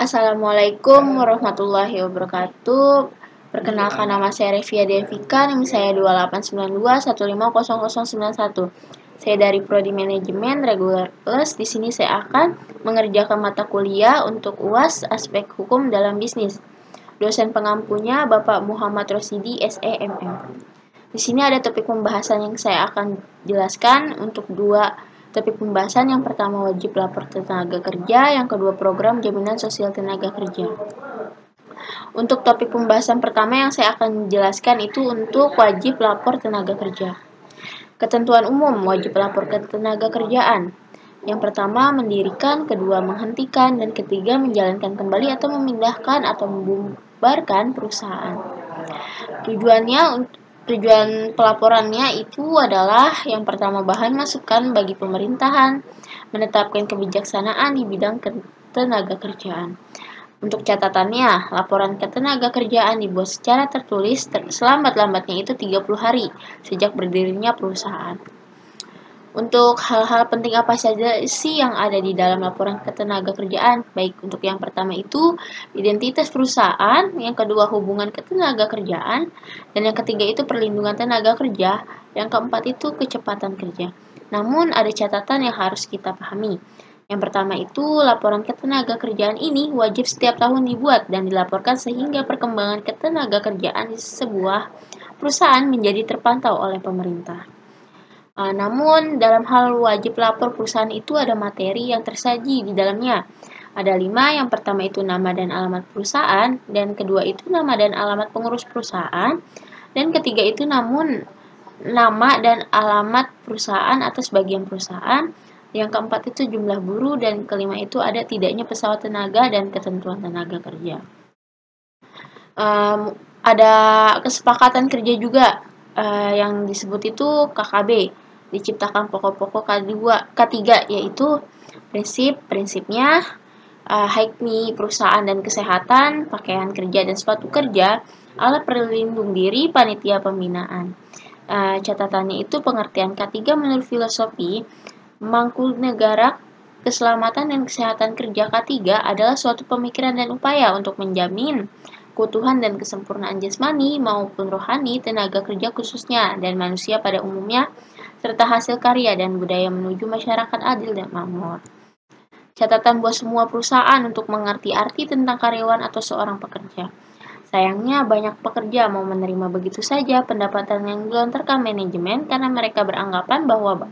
Assalamualaikum warahmatullahi wabarakatuh. Perkenalkan, nama saya Revia Devika, NIM saya 2892150091. Saya dari Prodi Manajemen Reguler Plus. Di sini saya akan mengerjakan mata kuliah untuk UAS Aspek Hukum dalam Bisnis. Dosen pengampunya Bapak Muhammad Rosidi, SEMM. Di sini ada topik pembahasan yang saya akan jelaskan untuk dua topik pembahasan. Yang pertama wajib lapor tenaga kerja, yang kedua program jaminan sosial tenaga kerja. Untuk topik pembahasan pertama yang saya akan jelaskan itu untuk wajib lapor tenaga kerja. Ketentuan umum wajib lapor ke tenaga kerjaan. Yang pertama mendirikan, kedua menghentikan, dan ketiga menjalankan kembali atau memindahkan atau membubarkan perusahaan. Tujuan pelaporannya itu adalah yang pertama bahan masukan bagi pemerintahan, menetapkan kebijaksanaan di bidang ketenaga kerjaan. Untuk catatannya, laporan ketenaga kerjaan dibuat secara tertulis selambat-lambatnya itu 30 hari sejak berdirinya perusahaan. Untuk hal-hal penting apa saja sih yang ada di dalam laporan ketenaga kerjaan? Baik, untuk yang pertama itu identitas perusahaan, yang kedua hubungan ketenaga kerjaan, dan yang ketiga itu perlindungan tenaga kerja, yang keempat itu kecepatan kerja. Namun ada catatan yang harus kita pahami. Yang pertama itu laporan ketenaga kerjaan ini wajib setiap tahun dibuat dan dilaporkan sehingga perkembangan ketenaga kerjaan di sebuah perusahaan menjadi terpantau oleh pemerintah. Namun, dalam hal wajib lapor perusahaan itu ada materi yang tersaji di dalamnya. Ada 5, yang pertama itu nama dan alamat perusahaan, dan kedua itu nama dan alamat pengurus perusahaan, dan ketiga itu nama dan alamat perusahaan atas bagian perusahaan, yang keempat itu jumlah buruh, dan kelima itu ada tidaknya pesawat tenaga dan ketentuan tenaga kerja. Ada kesepakatan kerja juga yang disebut itu KKB. Diciptakan pokok-pokok K3 yaitu prinsipnya HIPMI, perusahaan dan kesehatan, pakaian kerja dan sepatu kerja, alat pelindung diri, panitia pembinaan. Catatannya itu pengertian K3 menurut filosofi Mangkunegara keselamatan dan kesehatan kerja K3 adalah suatu pemikiran dan upaya untuk menjamin keutuhan dan kesempurnaan jasmani maupun rohani tenaga kerja khususnya dan manusia pada umumnya, serta hasil karya dan budaya menuju masyarakat adil dan makmur. Catatan buat semua perusahaan untuk mengerti arti tentang karyawan atau seorang pekerja. Sayangnya banyak pekerja mau menerima begitu saja pendapatan yang dilontarkan manajemen karena mereka beranggapan bahwa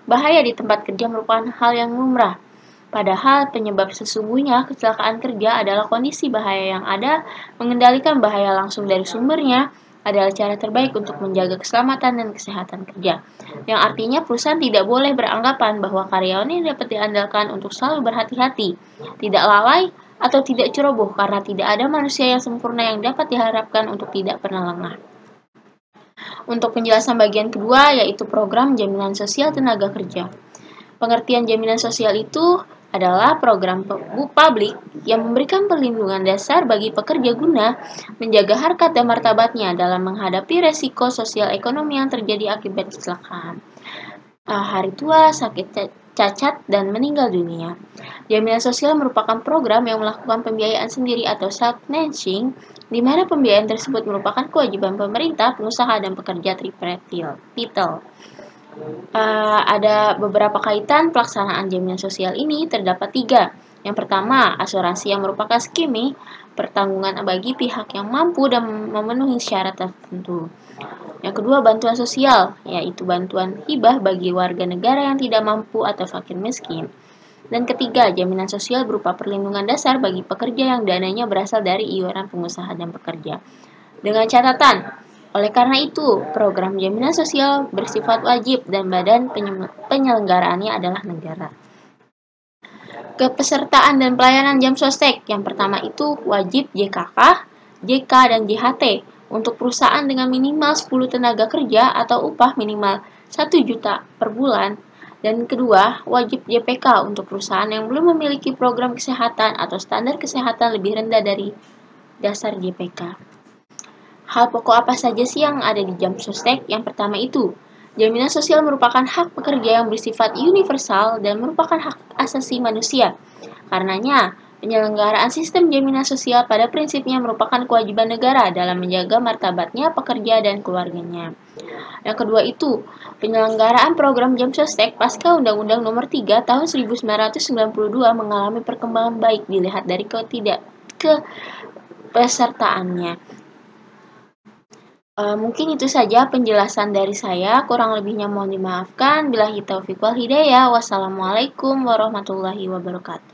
bahaya di tempat kerja merupakan hal yang lumrah. Padahal penyebab sesungguhnya kecelakaan kerja adalah kondisi bahaya yang ada. Mengendalikan bahaya langsung dari sumbernya adalah cara terbaik untuk menjaga keselamatan dan kesehatan kerja. Yang artinya perusahaan tidak boleh beranggapan bahwa karyawannya dapat diandalkan untuk selalu berhati-hati, tidak lalai, atau tidak ceroboh karena tidak ada manusia yang sempurna yang dapat diharapkan untuk tidak pernah lengah. Untuk penjelasan bagian kedua yaitu program jaminan sosial tenaga kerja. Pengertian jaminan sosial itu adalah program publik yang memberikan perlindungan dasar bagi pekerja guna menjaga harkat dan martabatnya dalam menghadapi resiko sosial ekonomi yang terjadi akibat kecelakaan, hari tua, sakit cacat, dan meninggal dunia. Jaminan sosial merupakan program yang melakukan pembiayaan sendiri atau self-financing, di mana pembiayaan tersebut merupakan kewajiban pemerintah, pengusaha, dan pekerja tripartite. Ada beberapa kaitan pelaksanaan jaminan sosial ini terdapat 3. Yang pertama, asuransi yang merupakan skema pertanggungan bagi pihak yang mampu dan memenuhi syarat tertentu. Yang kedua, bantuan sosial, yaitu bantuan hibah bagi warga negara yang tidak mampu atau fakir miskin. Dan ketiga, jaminan sosial berupa perlindungan dasar bagi pekerja yang dananya berasal dari iuran pengusaha dan pekerja. Dengan catatan, oleh karena itu, program jaminan sosial bersifat wajib dan badan penyelenggaraannya adalah negara. Kepesertaan dan pelayanan jam sostek. Yang pertama itu wajib JKK, JK, dan JHT untuk perusahaan dengan minimal 10 tenaga kerja atau upah minimal 1 juta per bulan. Dan kedua, wajib JPK untuk perusahaan yang belum memiliki program kesehatan atau standar kesehatan lebih rendah dari dasar JPK. Hal pokok apa saja sih yang ada di jam sostek? Yang pertama itu, jaminan sosial merupakan hak pekerja yang bersifat universal dan merupakan hak asasi manusia. Karenanya, Penyelenggaraan sistem jaminan sosial pada prinsipnya merupakan kewajiban negara dalam menjaga martabatnya pekerja dan keluarganya. Yang kedua itu, penyelenggaraan program Jam Sostek pasca Undang-Undang Nomor 3 Tahun 1992 mengalami perkembangan baik dilihat dari kepesertaannya. Mungkin itu saja penjelasan dari saya, kurang lebihnya mohon dimaafkan. Billahi taufiq wal hidayah. Wassalamualaikum warahmatullahi wabarakatuh.